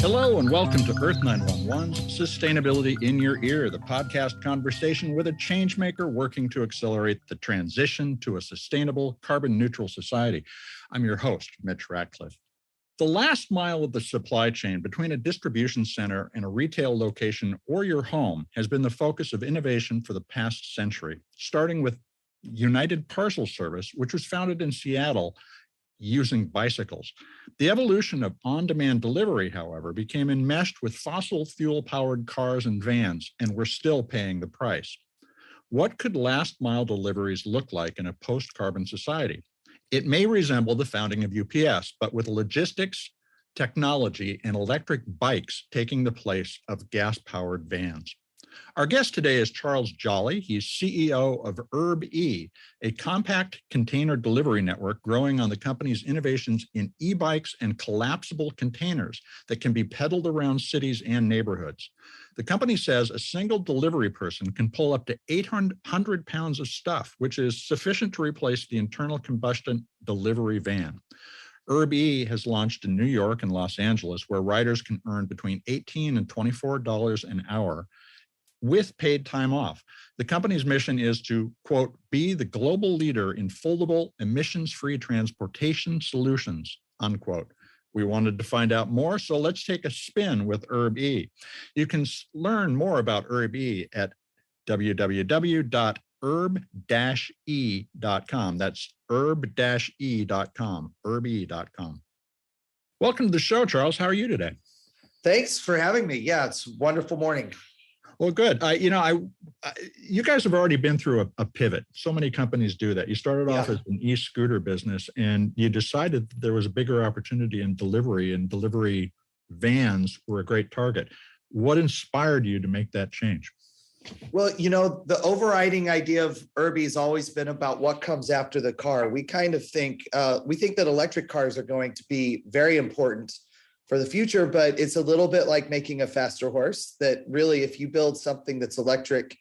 Hello and welcome to Earth911's Sustainability in Your Ear, the podcast conversation with a changemaker working to accelerate the transition to a sustainable, carbon-neutral society. I'm your host, Mitch Ratcliffe. The last mile of the supply chain between a distribution center and a retail location or your home has been the focus of innovation for the past century, starting with United Parcel Service, which was founded in Seattle using bicycles. The evolution of on-demand delivery, however, became enmeshed with fossil fuel-powered cars and vans, and we're still paying the price. What could last-mile deliveries look like in a post-carbon society? It may resemble the founding of UPS, but with logistics, technology, and electric bikes taking the place of gas-powered vans. Our guest today is Charles Jolley. He's CEO of URB-E, a compact container delivery network growing on the company's innovations in ebikes and collapsible containers that can be pedaled around cities and neighborhoods. The company says a single delivery person can pull up to 800 pounds of stuff, which is sufficient to replace the internal combustion delivery van. URB-E has launched in New York and Los Angeles, where riders can earn between $18 and $24 an hour with paid time off. The company's mission is to, quote, be the global leader in foldable, emissions-free transportation solutions, unquote. We wanted to find out more, so let's take a spin with URB-E. You can learn more about URB-E at www.urb-e.com. That's urb-e.com, urbe.com. Welcome to the show, Charles. How are you today? Thanks for having me. Yeah, it's a wonderful morning. Well, good. You guys have already been through a pivot. So many companies do that. You started off as an e-scooter business, and you decided that there was a bigger opportunity in delivery, and delivery vans were a great target. What inspired you to make that change? Well, the overriding idea of URB has always been about what comes after the car. We kind of think that electric cars are going to be very important for the future, but it's a little bit like making a faster horse, that really, if you build something that's electric,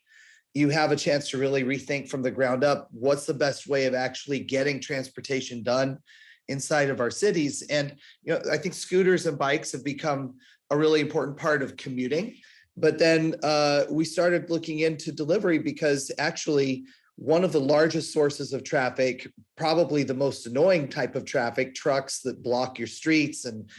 you have a chance to really rethink from the ground up, what's the best way of actually getting transportation done inside of our cities. And, I think scooters and bikes have become a really important part of commuting. But then we started looking into delivery because actually one of the largest sources of traffic, probably the most annoying type of traffic, trucks that block your streets and,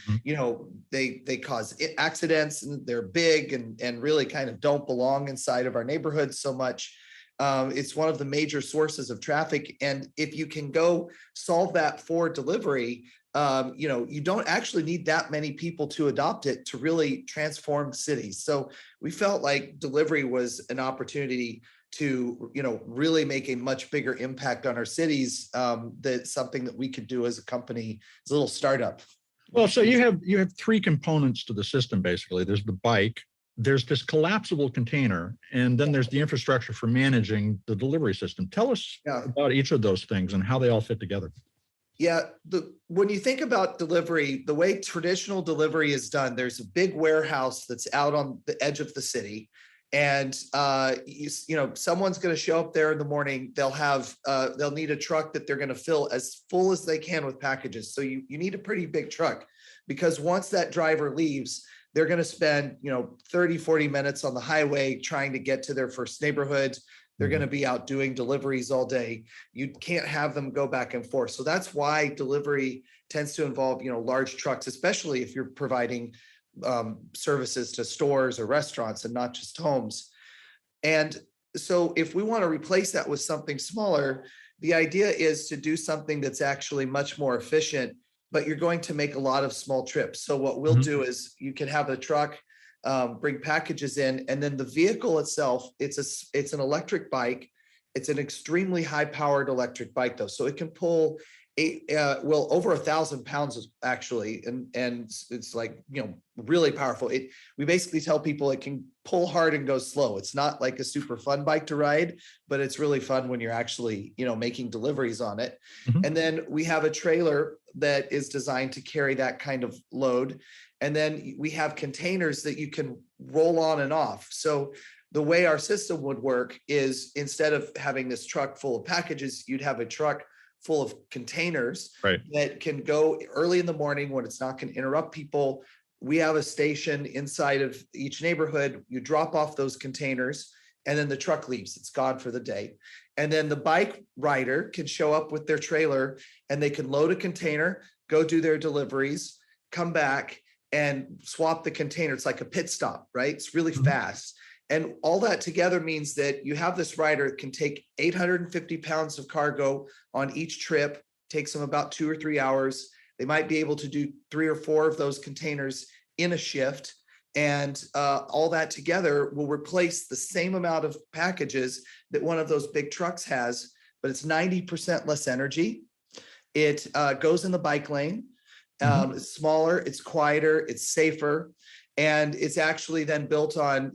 they cause accidents, and they're big and really kind of don't belong inside of our neighborhoods so much. It's one of the major sources of traffic. And if you can go solve that for delivery, you don't actually need that many people to adopt it to really transform cities. So we felt like delivery was an opportunity to, really make a much bigger impact on our cities. That's something that we could do as a company, as a little startup. Well, so you have three components to the system, basically. There's the bike, there's this collapsible container, and then there's the infrastructure for managing the delivery system. Tell us about each of those things and how they all fit together. Yeah, when you think about delivery, the way traditional delivery is done, there's a big warehouse that's out on the edge of the city. And someone's going to show up there in the morning. They'll need a truck that they're going to fill as full as they can with packages. So you need a pretty big truck, because once that driver leaves, they're going to spend 30, 40 minutes on the highway trying to get to their first neighborhood. They're going to be out doing deliveries all day. You can't have them go back and forth. So that's why delivery tends to involve large trucks, especially if you're providing services to stores or restaurants and not just homes. And so if we want to replace that with something smaller, the idea is to do something that's actually much more efficient, but you're going to make a lot of small trips. So what we'll do is you can have a truck bring packages in, and then the vehicle itself, it's an electric bike. It's an extremely high-powered electric bike, though, so it can pull over 1,000 pounds actually, and it's like really powerful. We basically tell people it can pull hard and go slow. It's not like a super fun bike to ride, but it's really fun when you're actually making deliveries on it. And then we have a trailer that is designed to carry that kind of load, and then we have containers that you can roll on and off. So the way our system would work is, instead of having this truck full of packages, you'd have a truck full of containers that can go early in the morning when it's not going to interrupt people, we have a station inside of each neighborhood. You drop off those containers and then the truck leaves. It's gone for the day. And then the bike rider can show up with their trailer and they can load a container, go do their deliveries, come back and swap the container. It's like a pit stop, right? It's really fast. And all that together means that you have this rider that can take 850 pounds of cargo on each trip, takes them about 2 or 3 hours. They might be able to do 3 or 4 of those containers in a shift. And all that together will replace the same amount of packages that one of those big trucks has, but it's 90% less energy. It goes in the bike lane. It's smaller, it's quieter, it's safer. And it's actually then built on,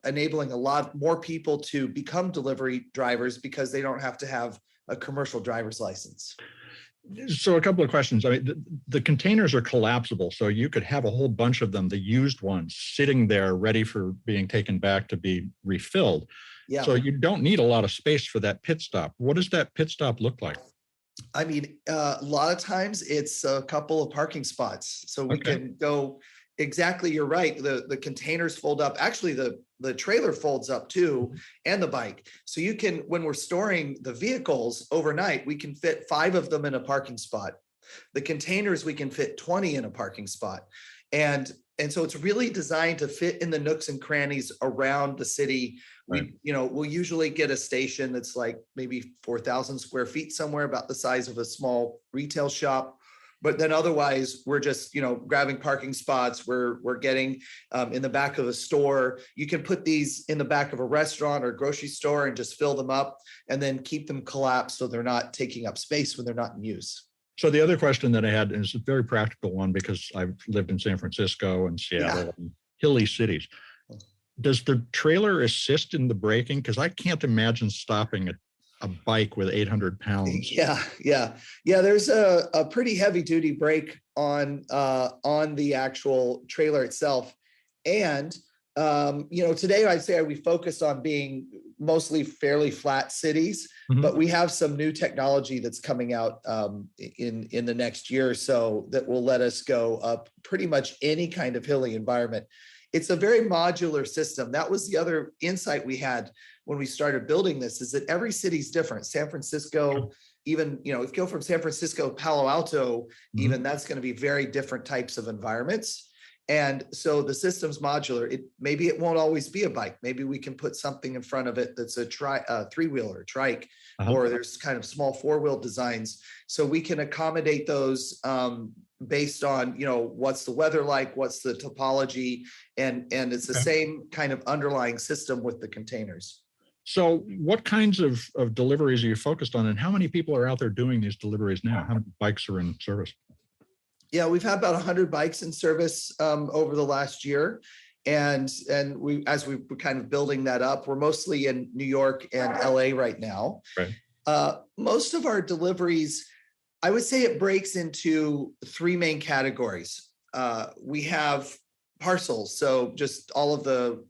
enabling a lot more people to become delivery drivers because they don't have to have a commercial driver's license. So a couple of questions. I mean, the containers are collapsible, so you could have a whole bunch of them, the used ones, sitting there ready for being taken back to be refilled. Yeah. So you don't need a lot of space for that pit stop. What does that pit stop look like? I mean, a lot of times it's a couple of parking spots. So we can go, exactly, you're right. The containers fold up. Actually, the trailer folds up too, and the bike. So you can, when we're storing the vehicles overnight, we can fit 5 of them in a parking spot. The containers, we can fit 20 in a parking spot. And so it's really designed to fit in the nooks and crannies around the city. Right. We'll usually get a station that's like maybe 4,000 square feet, somewhere about the size of a small retail shop. But then otherwise, we're just, grabbing parking spots. We're getting in the back of a store. You can put these in the back of a restaurant or grocery store and just fill them up and then keep them collapsed so they're not taking up space when they're not in use. So the other question that I had is a very practical one, because I've lived in San Francisco and Seattle and hilly cities. Does the trailer assist in the braking? Because I can't imagine stopping a bike with 800 pounds. Yeah. There's a pretty heavy duty brake on the actual trailer itself. And, today I'd say we focus on being mostly fairly flat cities, but we have some new technology that's coming out in the next year or so that will let us go up pretty much any kind of hilly environment. It's a very modular system. That was the other insight we had when we started building this, is that every city's different. San Francisco, even, if you go from San Francisco to Palo Alto, even that's going to be very different types of environments. And so the system's modular. Maybe it won't always be a bike. Maybe we can put something in front of it that's a 3-wheeler, trike, or there's kind of small 4-wheel designs. So we can accommodate those based on, what's the weather like, what's the topology, and it's the same kind of underlying system with the containers. So what kinds of deliveries are you focused on, and how many people are out there doing these deliveries now? How many bikes are in service? Yeah, we've had about 100 bikes in service over the last year. And we, as we're kind of building that up, we're mostly in New York and LA right now. Right. Most of our deliveries, I would say it breaks into 3 main categories. We have parcels. So just all of the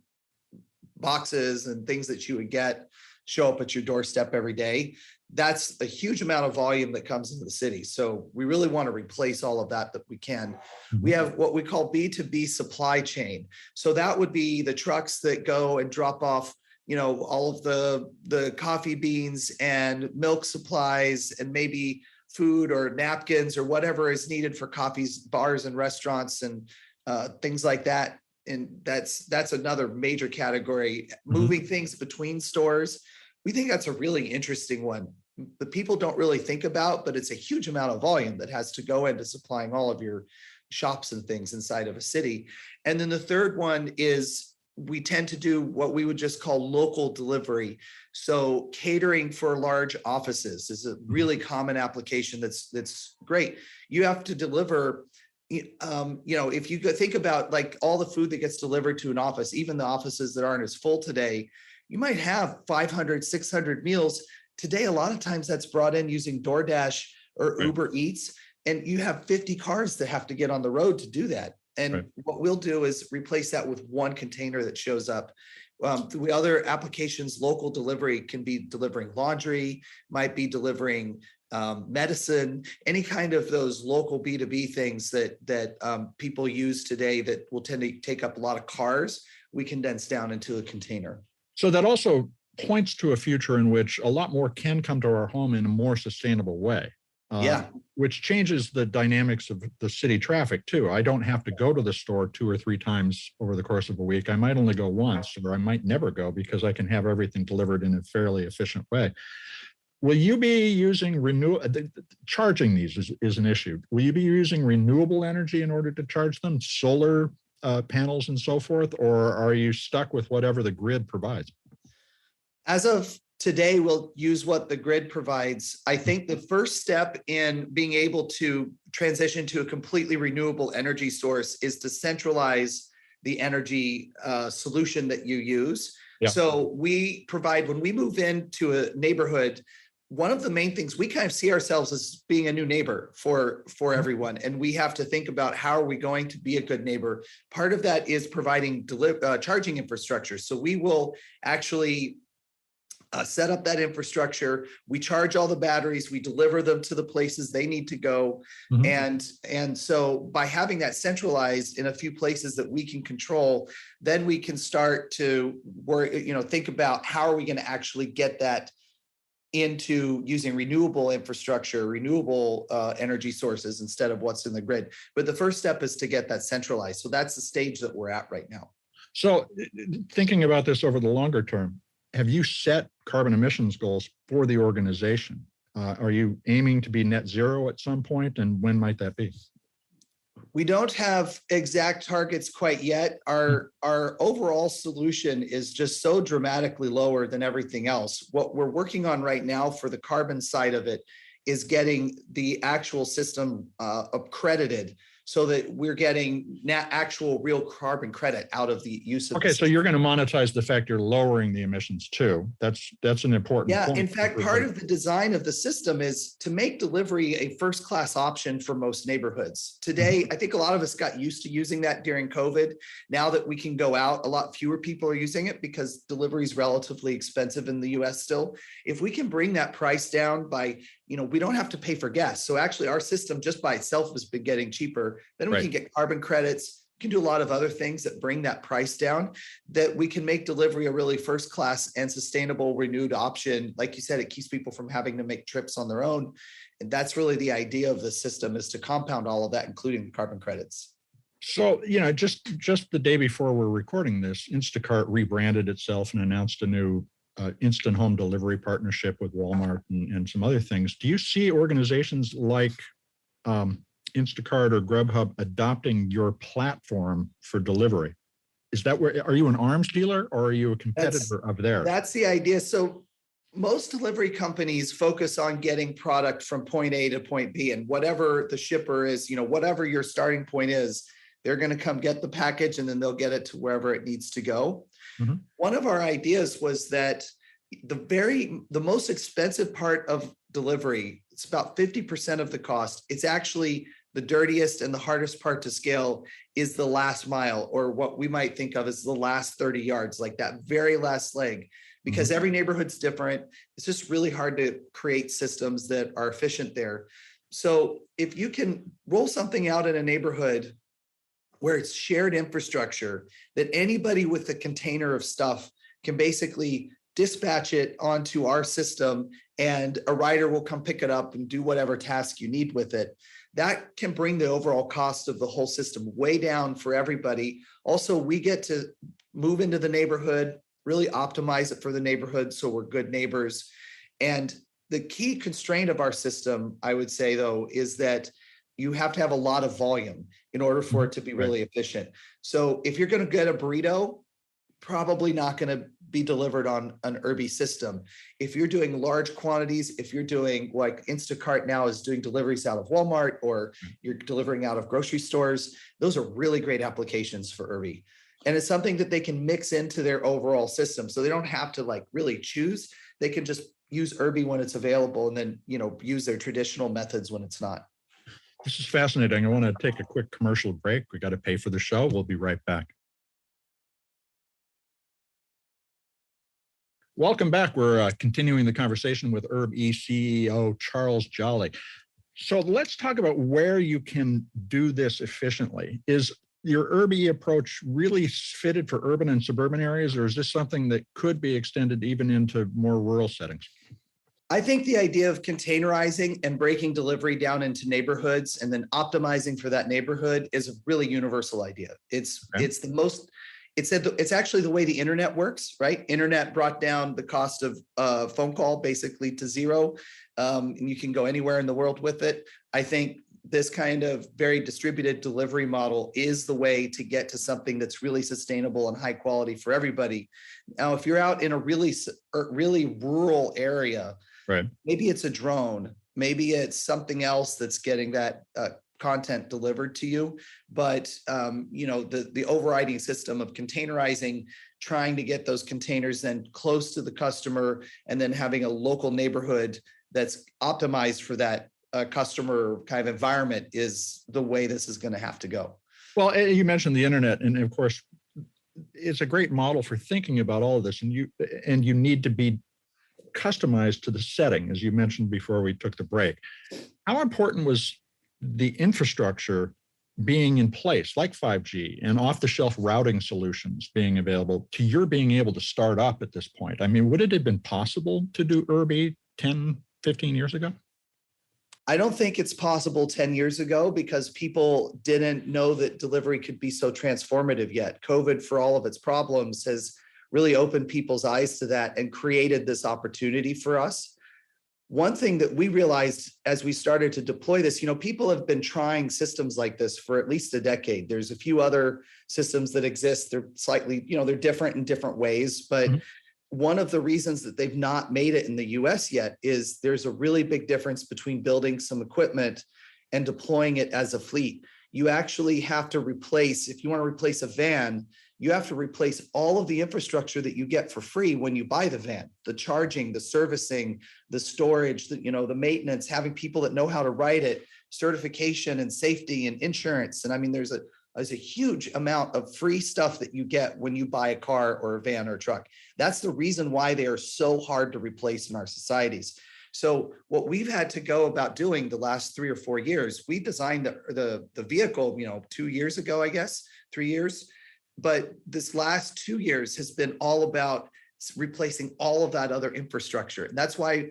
boxes and things that you would get show up at your doorstep every day. That's a huge amount of volume that comes into the city. So we really want to replace all of that we can. We have what we call B2B supply chain. So that would be the trucks that go and drop off, all of the coffee beans and milk supplies and maybe food or napkins or whatever is needed for coffees, bars and restaurants and things like that. And that's another major category. Moving things between stores. We think that's a really interesting one that people don't really think about, but it's a huge amount of volume that has to go into supplying all of your shops and things inside of a city. And then the third one is we tend to do what we would just call local delivery. So catering for large offices is a really common application that's great. You have to deliver, if you think about like all the food that gets delivered to an office, even the offices that aren't as full today, you might have 500, 600 meals. Today, a lot of times that's brought in using DoorDash or Uber Eats, and you have 50 cars that have to get on the road to do that. And what we'll do is replace that with one container that shows up. The other applications, local delivery can be delivering laundry, might be delivering medicine, any kind of those local B2B things that people use today that will tend to take up a lot of cars, we condense down into a container. So that also points to a future in which a lot more can come to our home in a more sustainable way. Which changes the dynamics of the city traffic too. I don't have to go to the store 2 or 3 times over the course of a week. I might only go once, or I might never go because I can have everything delivered in a fairly efficient way. Will you be using charging these is an issue. Will you be using renewable energy in order to charge them, solar panels and so forth, or are you stuck with whatever the grid provides? As of today, we'll use what the grid provides. I think the first step in being able to transition to a completely renewable energy source is to centralize the energy solution that you use. Yeah. So we provide, when we move into a neighborhood, one of the main things, we kind of see ourselves as being a new neighbor for everyone. And we have to think about how are we going to be a good neighbor. Part of that is providing charging infrastructure. So we will actually set up that infrastructure. We charge all the batteries, we deliver them to the places they need to go. And so by having that centralized in a few places that we can control, then we can start to work, think about how are we going to actually get that into using renewable infrastructure, renewable energy sources instead of what's in the grid. But the first step is to get that centralized. So that's the stage that we're at right now. So thinking about this over the longer term, have you set carbon emissions goals for the organization? Are you aiming to be net zero at some point, and when might that be? We don't have exact targets quite yet. Our overall solution is just so dramatically lower than everything else. What we're working on right now for the carbon side of it is getting the actual system accredited, so that we're getting actual real carbon credit out of the use of. Okay, so you're going to monetize the fact you're lowering the emissions too. That's an important point. In fact, part of the design of the system is to make delivery a first-class option for most neighborhoods. Today, I think a lot of us got used to using that during COVID. Now that we can go out, a lot fewer people are using it because delivery is relatively expensive in the US still. If we can bring that price down by, we don't have to pay for gas. So actually our system just by itself has been getting cheaper. Then we can get carbon credits. We can do a lot of other things that bring that price down, that we can make delivery a really first class and sustainable renewed option. Like you said, it keeps people from having to make trips on their own. And that's really the idea of the system, is to compound all of that, including carbon credits. So, just the day before we're recording this, Instacart rebranded itself and announced a new instant home delivery partnership with Walmart and some other things. Do you see organizations like Instacart or Grubhub adopting your platform for delivery? Is that are you an arms dealer, or are you a competitor of theirs? That's the idea. So most delivery companies focus on getting product from point A to point B, and whatever the shipper is, whatever your starting point is, they're going to come get the package and then they'll get it to wherever it needs to go. One of our ideas was that the most expensive part of delivery, it's about 50% of the cost. It's actually the dirtiest and the hardest part to scale is the last mile, or what we might think of as the last 30 yards, like that very last leg, because every neighborhood's different. It's just really hard to create systems that are efficient there. So if you can roll something out in a neighborhood where it's shared infrastructure, that anybody with a container of stuff can basically dispatch it onto our system and a rider will come pick it up and do whatever task you need with it, that can bring the overall cost of the whole system way down for everybody. Also, we get to move into the neighborhood, really optimize it for the neighborhood so we're good neighbors. And the key constraint of our system, I would say, though, is that you have to have a lot of volume in order for it to be really efficient. So if you're going to get a burrito, probably not going to be delivered on an URB system. If you're doing large quantities, if you're doing like Instacart now is doing deliveries out of Walmart, or you're delivering out of grocery stores, those are really great applications for URB. And it's something that they can mix into their overall system. So they don't have to really choose. They can just use URB when it's available and then, use their traditional methods when it's not. This is fascinating. I want to take a quick commercial break. We got to pay for the show. We'll be right back. Welcome back. We're continuing the conversation with URB-E CEO Charles Jolley. So let's talk about where you can do this efficiently. Is your URB-E approach really fitted for urban and suburban areas, or is this something that could be extended even into more rural settings? I think the idea of containerizing and breaking delivery down into neighborhoods and then optimizing for that neighborhood is a really universal idea. It's actually the way the internet works, right? Internet brought down the cost of a phone call basically to zero, and you can go anywhere in the world with it. I think this kind of very distributed delivery model is the way to get to something that's really sustainable and high quality for everybody. Now, if you're out in a really rural area, right, maybe it's a drone, maybe it's something else that's getting that content delivered to you. But the overriding system of containerizing, trying to get those containers then close to the customer, and then having a local neighborhood that's optimized for that customer kind of environment is the way this is going to have to go. Well, you mentioned the internet, and of course, it's a great model for thinking about all of this. And you need to be customized to the setting, as you mentioned before we took the break. How important was the infrastructure being in place, like 5G and off-the-shelf routing solutions being available, to your being able to start up at this point? I mean, would it have been possible to do URB-E 10, 15 years ago? I don't think it's possible 10 years ago because people didn't know that delivery could be so transformative yet. COVID, for all of its problems, has really opened people's eyes to that and created this opportunity for us. One thing that we realized as we started to deploy this, people have been trying systems like this for at least a decade. There's a few other systems that exist. They're slightly, they're different in different ways, but one of the reasons that they've not made it in the US yet is there's a really big difference between building some equipment and deploying it as a fleet. You actually have to replace, if you want to replace a van, you have to replace all of the infrastructure that you get for free when you buy the van, the charging, the servicing, the storage, the maintenance, having people that know how to ride it, certification and safety and insurance. And I mean, there's a huge amount of free stuff that you get when you buy a car or a van or a truck. That's the reason why they are so hard to replace in our societies. So what we've had to go about doing the last 3 or 4 years, we designed the vehicle, 2 years ago, I guess, 3 years. But this last 2 years has been all about replacing all of that other infrastructure. And that's why,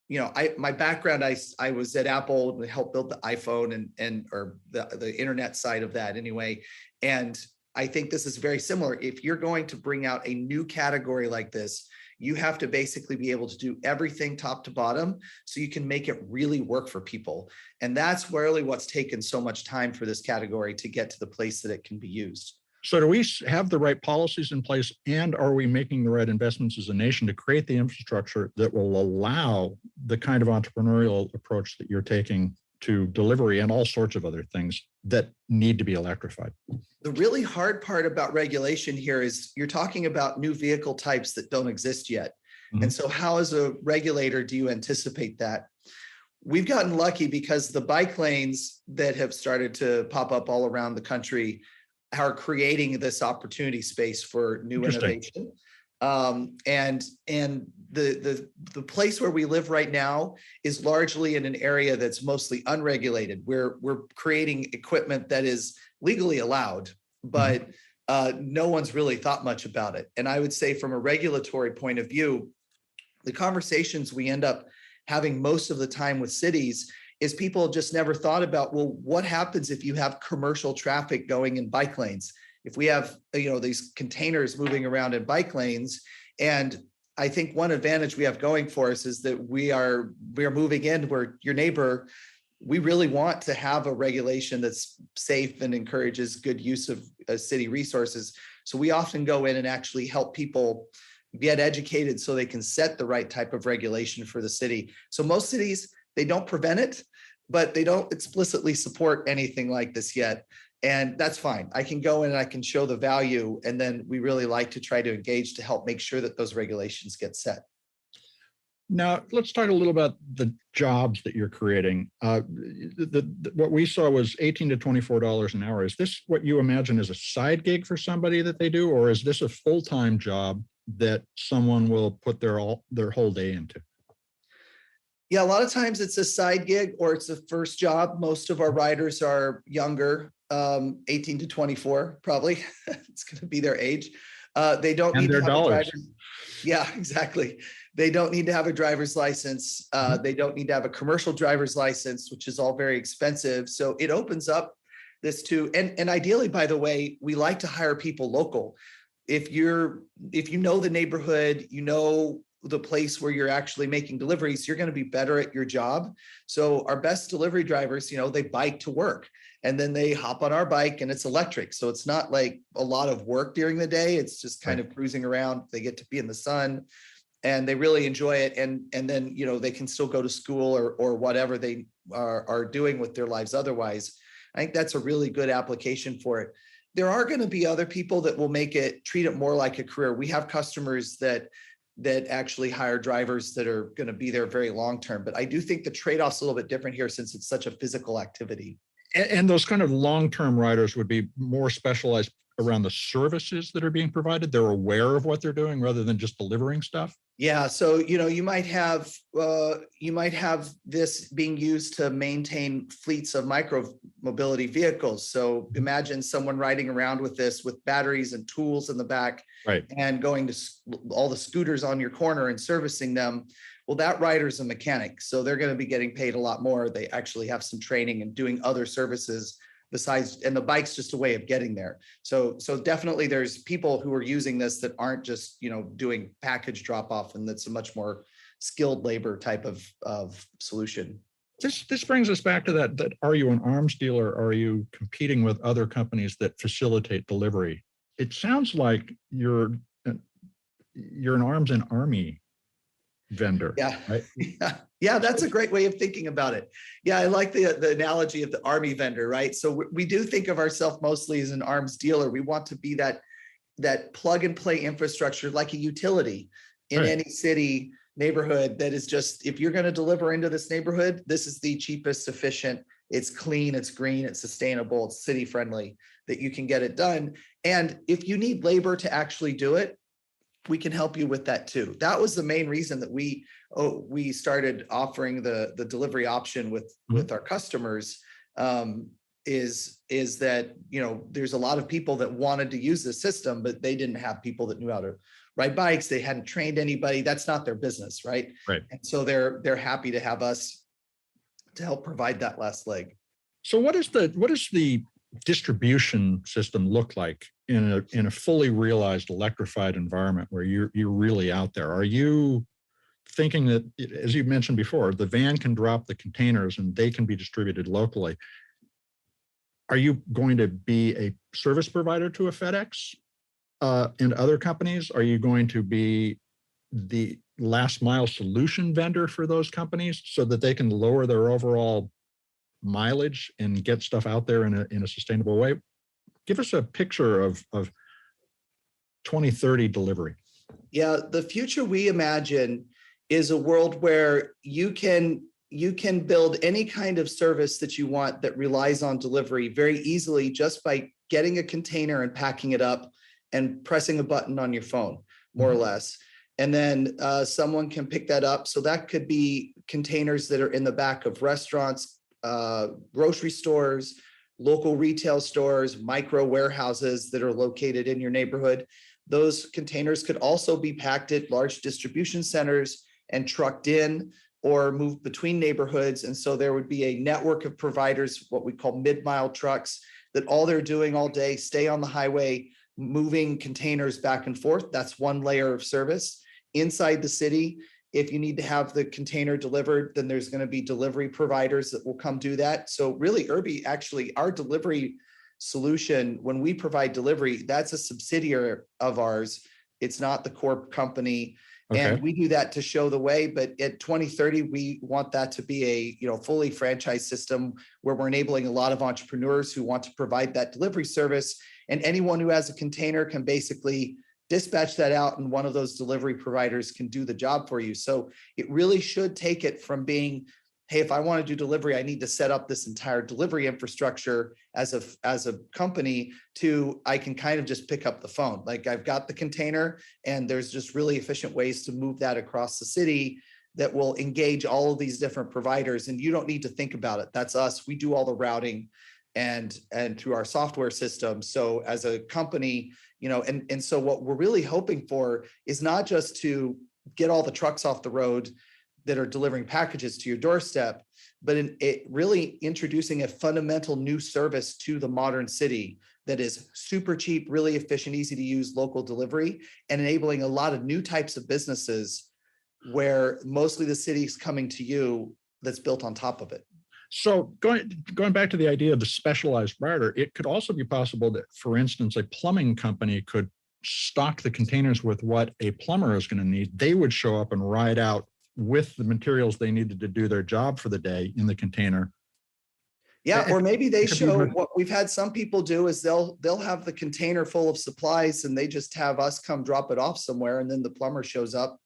my background, I was at Apple and helped build the iPhone or the internet side of that anyway. And I think this is very similar. If you're going to bring out a new category like this, you have to basically be able to do everything top to bottom so you can make it really work for people. And that's really what's taken so much time for this category to get to the place that it can be used. So do we have the right policies in place, and are we making the right investments as a nation to create the infrastructure that will allow the kind of entrepreneurial approach that you're taking to delivery and all sorts of other things that need to be electrified? The really hard part about regulation here is you're talking about new vehicle types that don't exist yet. Mm-hmm. And so how, as a regulator, do you anticipate that? We've gotten lucky because the bike lanes that have started to pop up all around the country are creating this opportunity space for new innovation. And the place where we live right now is largely in an area that's mostly unregulated. We're creating equipment that is legally allowed, but no one's really thought much about it. And I would say from a regulatory point of view, the conversations we end up having most of the time with cities is people just never thought about, well, what happens if you have commercial traffic going in bike lanes? If we have, these containers moving around in bike lanes, and I think one advantage we have going for us is that we are moving in where your neighbor, we really want to have a regulation that's safe and encourages good use of city resources. So we often go in and actually help people get educated so they can set the right type of regulation for the city. So most cities, they don't prevent it, but they don't explicitly support anything like this yet. And that's fine. I can go in and I can show the value. And then we really like to try to engage to help make sure that those regulations get set. Now, let's talk a little about the jobs that you're creating. What we saw was $18 to $24 an hour. Is this what you imagine as a side gig for somebody that they do, or is this a full-time job that someone will put their whole day into? Yeah, a lot of times it's a side gig or it's a first job. Most of our riders are younger, 18 to 24, probably. It's going to be their age. They don't And need their to have a dollars. driver's. Yeah, exactly. They don't need to have a driver's license. They don't need to have a commercial driver's license, which is all very expensive. So it opens up this to, and ideally, by the way, we like to hire people local. If you know the neighborhood, you know the place where you're actually making deliveries, you're going to be better at your job. So our best delivery drivers, they bike to work and then they hop on our bike and it's electric. So it's not like a lot of work during the day. It's just kind of cruising around. They get to be in the sun and they really enjoy it. And then, they can still go to school or whatever they are doing with their lives otherwise. I think that's a really good application for it. There are going to be other people that will treat it more like a career. We have customers that actually hire drivers that are going to be there very long term. But I do think the trade-off's a little bit different here since it's such a physical activity. And those kind of long-term riders would be more specialized around the services that are being provided. They're aware of what they're doing rather than just delivering stuff. Yeah. So, you might have this being used to maintain fleets of micro mobility vehicles. So imagine someone riding around with this with batteries and tools in the back, right, and going to all the scooters on your corner and servicing them. Well, that rider's a mechanic. So they're going to be getting paid a lot more. They actually have some training and doing other services besides, and the bike's just a way of getting there. So definitely there's people who are using this that aren't just, doing package drop off, and that's a much more skilled labor type of solution. This brings us back to that are you an arms dealer? Or are you competing with other companies that facilitate delivery? It sounds like you're an arms and army vendor. Yeah. Right? Yeah, that's a great way of thinking about it. Yeah, I like the analogy of the army vendor, right? So we do think of ourselves mostly as an arms dealer. We want to be that plug and play infrastructure, like a utility in right. any city neighborhood that is just, if you're going to deliver into this neighborhood, this is the cheapest, efficient, it's clean, it's green, it's sustainable, it's city friendly, that you can get it done. And if you need labor to actually do it, we can help you with that too. That was the main reason that we started offering the delivery option with our customers, is that, there's a lot of people that wanted to use the system, but they didn't have people that knew how to ride bikes. They hadn't trained anybody. That's not their business, right? Right. And so they're happy to have us to help provide that last leg. So what does the distribution system look like in a fully realized electrified environment where you're really out there? Are you thinking that, as you mentioned before, the van can drop the containers and they can be distributed locally? Are you going to be a service provider to a FedEx and other companies? Are you going to be the last mile solution vendor for those companies so that they can lower their overall mileage and get stuff out there in a sustainable way? Give us a picture of 2030 delivery. Yeah, the future we imagine is a world where you can build any kind of service that you want that relies on delivery very easily just by getting a container and packing it up and pressing a button on your phone, more or less. And then someone can pick that up. So that could be containers that are in the back of restaurants, grocery stores, local retail stores, micro warehouses that are located in your neighborhood. Those containers could also be packed at large distribution centers and trucked in or moved between neighborhoods. And so there would be a network of providers, what we call mid-mile trucks, that all they're doing all day, stay on the highway, moving containers back and forth. That's one layer of service. Inside the city, if you need to have the container delivered, then there's going to be delivery providers that will come do that. So really, URB, actually, our delivery solution, when we provide delivery, that's a subsidiary of ours. It's not the core company. Okay. And we do that to show the way. But at 2030, we want that to be a fully franchised system where we're enabling a lot of entrepreneurs who want to provide that delivery service. And anyone who has a container can basically dispatch that out, and one of those delivery providers can do the job for you. So it really should take it from being hey, if I want to do delivery, I need to set up this entire delivery infrastructure as a company to, I can kind of just pick up the phone. Like I've got the container and there's just really efficient ways to move that across the city that will engage all of these different providers. And you don't need to think about it. That's us. We do all the routing and through our software system. So as a company, and so what we're really hoping for is not just to get all the trucks off the road that are delivering packages to your doorstep, but it really introducing a fundamental new service to the modern city that is super cheap, really efficient, easy to use local delivery, and enabling a lot of new types of businesses where mostly the city's coming to you that's built on top of it. So going back to the idea of the specialized rider, it could also be possible that, for instance, a plumbing company could stock the containers with what a plumber is going to need. They would show up and ride out with the materials they needed to do their job for the day in the container. Yeah, or maybe they show what we've had some people do is they'll have the container full of supplies and they just have us come drop it off somewhere, and then the plumber shows up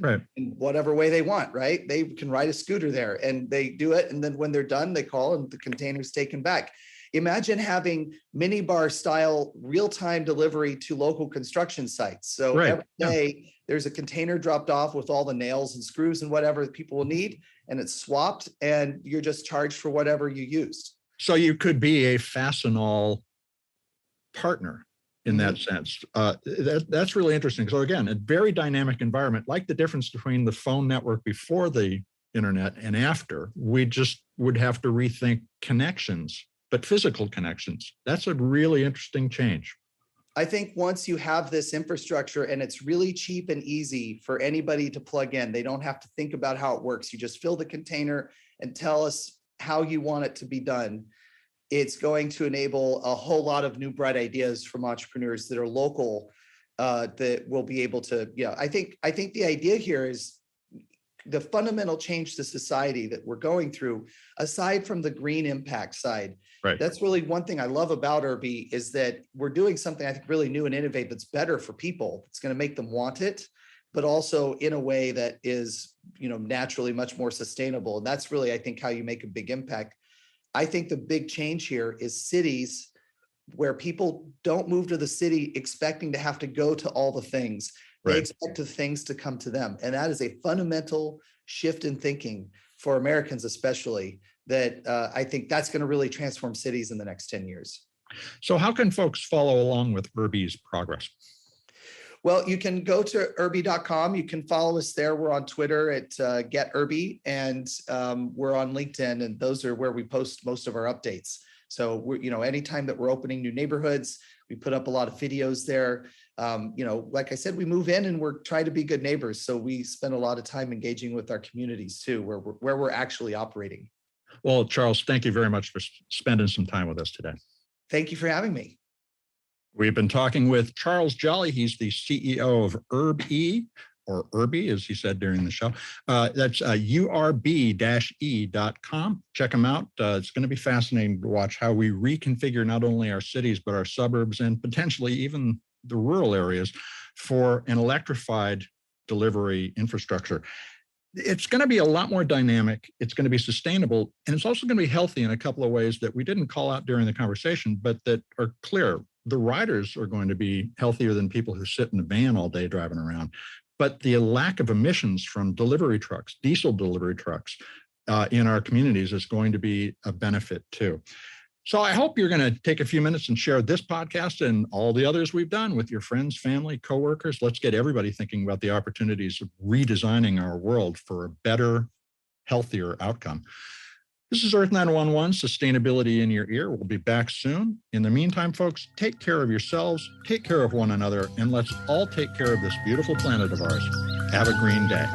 right in whatever way they want, right? They can ride a scooter there and they do it. And then when they're done, they call and the container's taken back. Imagine having minibar style real-time delivery to local construction sites. So every day there's a container dropped off with all the nails and screws and whatever people will need, and it's swapped and you're just charged for whatever you used. So you could be a Fastenal partner in that sense. That's really interesting. So again, a very dynamic environment, like the difference between the phone network before the internet and after. We just would have to rethink connections, but physical connections. That's a really interesting change. I think once you have this infrastructure and it's really cheap and easy for anybody to plug in, they don't have to think about how it works. You just fill the container and tell us how you want it to be done. It's going to enable a whole lot of new bright ideas from entrepreneurs that are local that will be able to, I think the idea here is the fundamental change to society that we're going through, aside from the green impact side. Right. That's really one thing I love about URB is that we're doing something I think really new and innovative that's better for people. It's going to make them want it, but also in a way that is, naturally much more sustainable. And that's really, I think, how you make a big impact. I think the big change here is cities where people don't move to the city expecting to have to go to all the things. They expect the things to come to them. And that is a fundamental shift in thinking for Americans, especially, that I think that's going to really transform cities in the next 10 years. So how can folks follow along with URB-E's progress? Well, you can go to URB.com. You can follow us there. We're on Twitter at GetURB, and we're on LinkedIn, and those are where we post most of our updates. So we're, anytime that we're opening new neighborhoods, we put up a lot of videos there. Like I said, we move in and we're trying to be good neighbors. So we spend a lot of time engaging with our communities too, where we're actually operating. Well, Charles, thank you very much for spending some time with us today. Thank you for having me. We've been talking with Charles Jolley. He's the CEO of URB-E, or URB, as he said during the show. That's URB-E.com. Check them out. It's going to be fascinating to watch how we reconfigure not only our cities, but our suburbs and potentially even the rural areas for an electrified delivery infrastructure. It's going to be a lot more dynamic. It's going to be sustainable. And it's also going to be healthy in a couple of ways that we didn't call out during the conversation, but that are clear. The riders are going to be healthier than people who sit in a van all day driving around. But the lack of emissions from delivery trucks, diesel delivery trucks in our communities is going to be a benefit too. So I hope you're going to take a few minutes and share this podcast and all the others we've done with your friends, family, coworkers. Let's get everybody thinking about the opportunities of redesigning our world for a better, healthier outcome. This is Earth911, Sustainability in Your Ear. We'll be back soon. In the meantime, folks, take care of yourselves, take care of one another, and let's all take care of this beautiful planet of ours. Have a green day.